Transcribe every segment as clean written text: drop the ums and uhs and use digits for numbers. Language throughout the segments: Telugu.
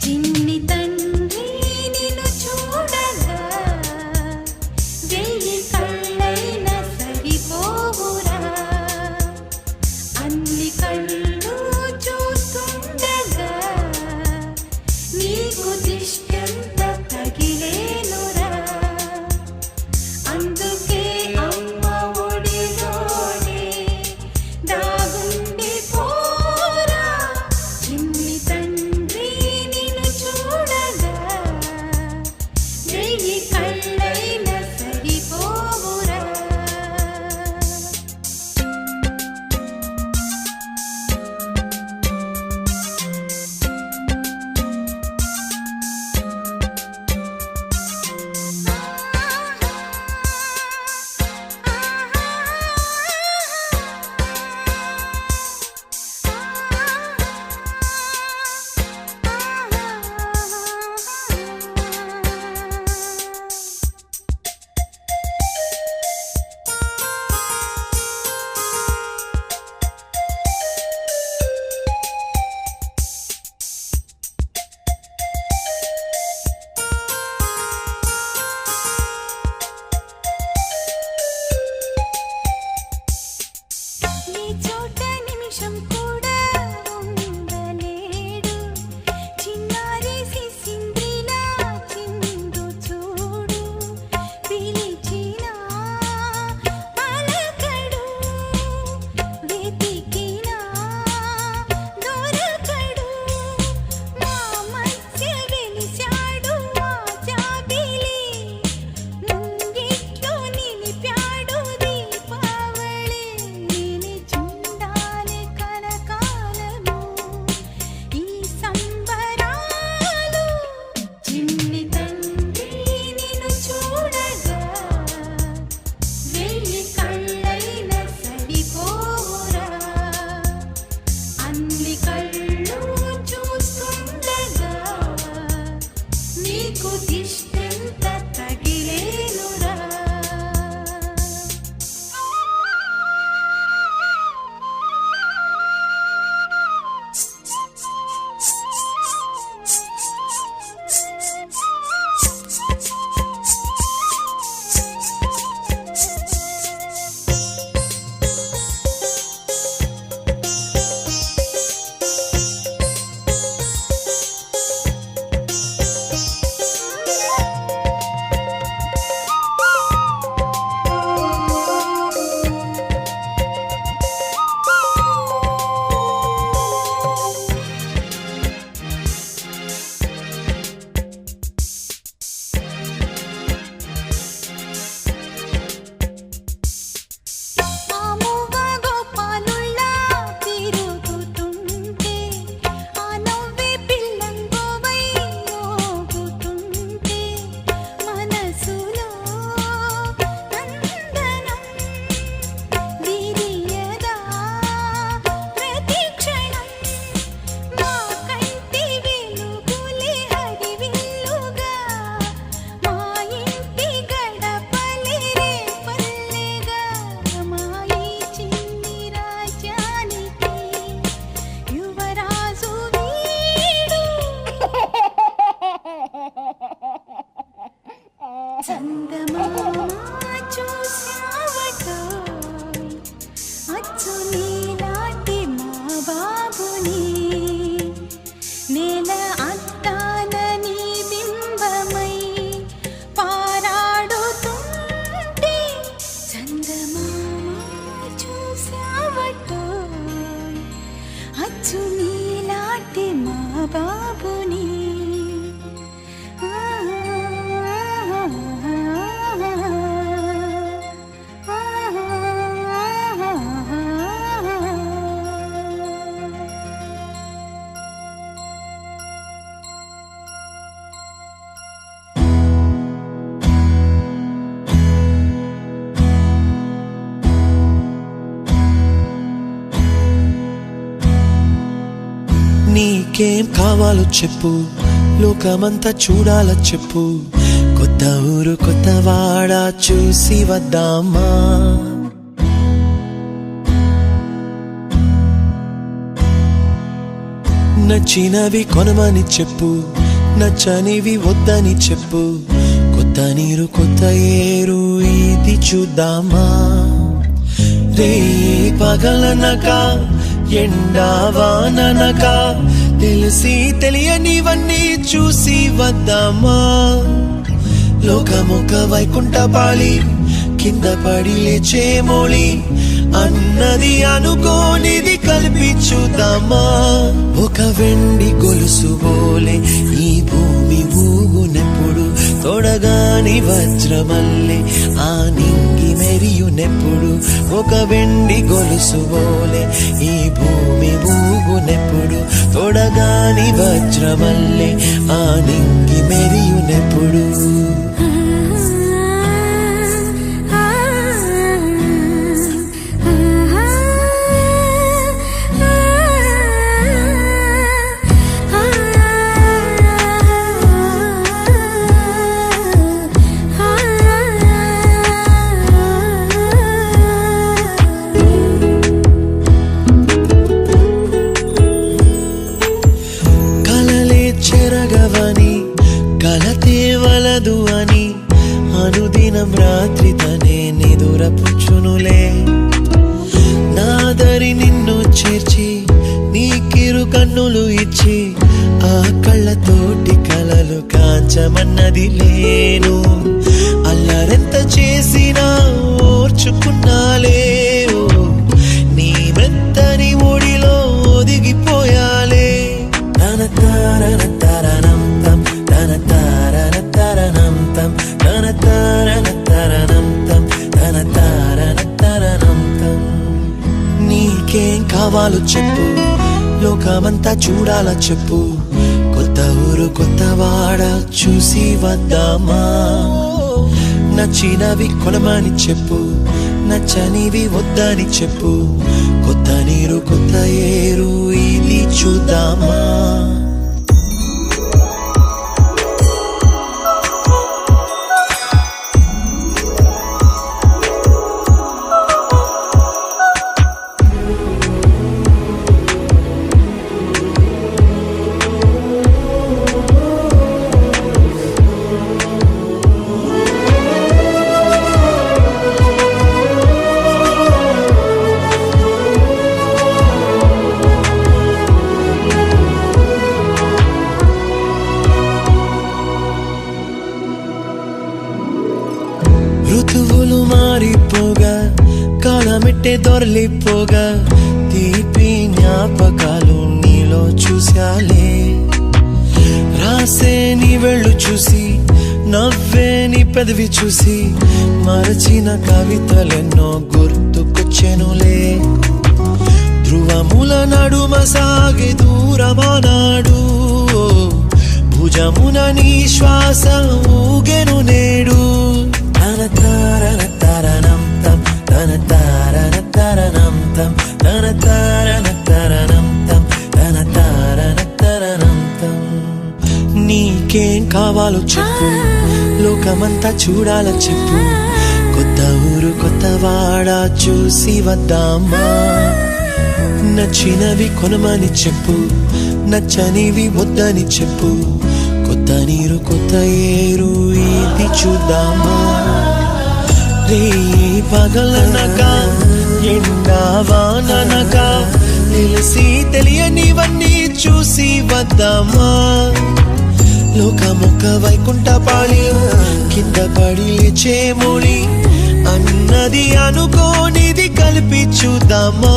చిన్ని తండ్రి నిన్ను చూడగా నీకేం కావాలో చెప్పు, లోకమంతా చూడాల చెప్పు. కొత్త ఊరు కొత్త వాడ చూసి వద్దామా? నచ్చినవి కొనమని చెప్పు, నచ్చనివి వద్దని చెప్పు. కొత్త నీరు కొత్త ఏరు ఇది చూద్దామా? రే పగలనక ఎండా వాననక తెలిసి తెలియనివన్నీ చూసి వద్దామా? లోకమొక వైకుంఠపాళి, కింద పడి లేచే మోళి, అన్నది అనుకోనిది కలిపి చూద్దామా? ఒక వెండి గొలుసు బోలే ఈ భూమి ఊగునెప్పుడు, తొడగాని వజ్రమల్లే ఆ నింగి మెరియునెప్పుడు. ఒక వెండి గొలుసు బోలే ఈ భూమి ఊగునెప్పుడు, తొడగాని వజ్రమల్లే ఆ నింగి మెరియునెప్పుడు. చెరగవని కలతే వలదు అని అనుదినం రాత్రి తనే నిదురపుచ్చునులే. నాదరి నిన్ను చేర్చి నీకిరు కన్నులు ఇచ్చి, ఆ కళ్ళతోటి కలలు కాంచమన్నది లేను. అల్లరెంత చేసినా ఓర్చుకున్నాలే, నీ మెత్తని ఒడిలో ఒదిగిపోయాలే. తన తారన తరణం తం, తన తారన తరణం తం, తన తారన తరణం తం, తన తారన తరణం తం. నీకేం కావాలో చెప్పు, లోకమంతా చూడాల చెప్పు. కొత్త ఊరు కొత్త వాడ చూసి వద్దామా? నచ్చినవి కొనమని చెప్పు, నచ్చనివి వద్దని చెప్పు. కొత్త నీరు కొత్త ఏరు ఇది చూద్దామా? ఋతువులు మారిపోగా, కాలమెట్టే దొరలిపోగా, తీపి జ్ఞాపకాలు నీలో చూశాలే. రాసే నీ వెళ్ళు చూసి, నవ్వే నీ పెదవి చూసి, మరచిన కవితలెన్నో గుర్తుకొచ్చెనులే. ధ్రువముల నడుమ సాగే దూరమానాడు, భుజమున నీ శ్వాస ఊగెను నేడు. తన తారన తరణం తం, తన తారన తరణం తం, తన తారన తరణం తం, తన తారన తరణం తం. నీకేం కావాలో చెప్పు, లోకమంతా చూడాల చెప్పు. కొత్త ఊరు కొత్త వాడ చూసి వద్దామా? నచ్చినవి కొనమని చెప్పు, నచ్చనివి వద్దని చెప్పు. కొత్త నీరు కొత్త ఏరు ఇది చూద్దామా? రే పగలనక ఎండా వాననక తెలిసి తెలియనివన్నీ చూసి వద్దామా? లోకమొక వైకుంఠపాళి, కింద పడి లేచే మోళి, అన్నది అనుకోనిది కలిపి చూద్దామా?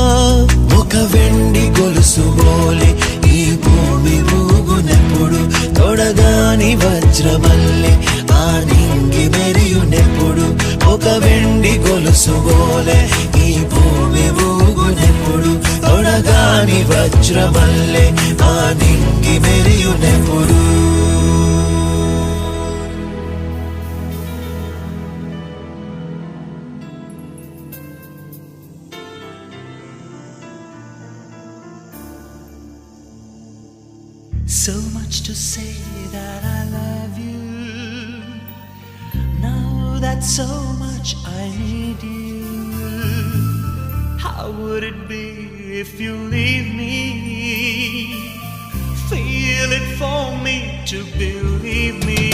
ఒక వెండి గొలుసు బోలే ఈ భూమి ఊగునెప్పుడు, తొడగాని వజ్రమల్లే ఆ నింగి మెరియునెప్పుడు. ఒక వెండి గొలుసు బోలే ఈ భూమి ఊగునెప్పుడు, తొడగాని వజ్రమల్లే ఆ నింగి మెరియునెప్పుడు. So much to say that I love you. Now that so much I need you. How would it be if you leave me? Feel it for me to believe me.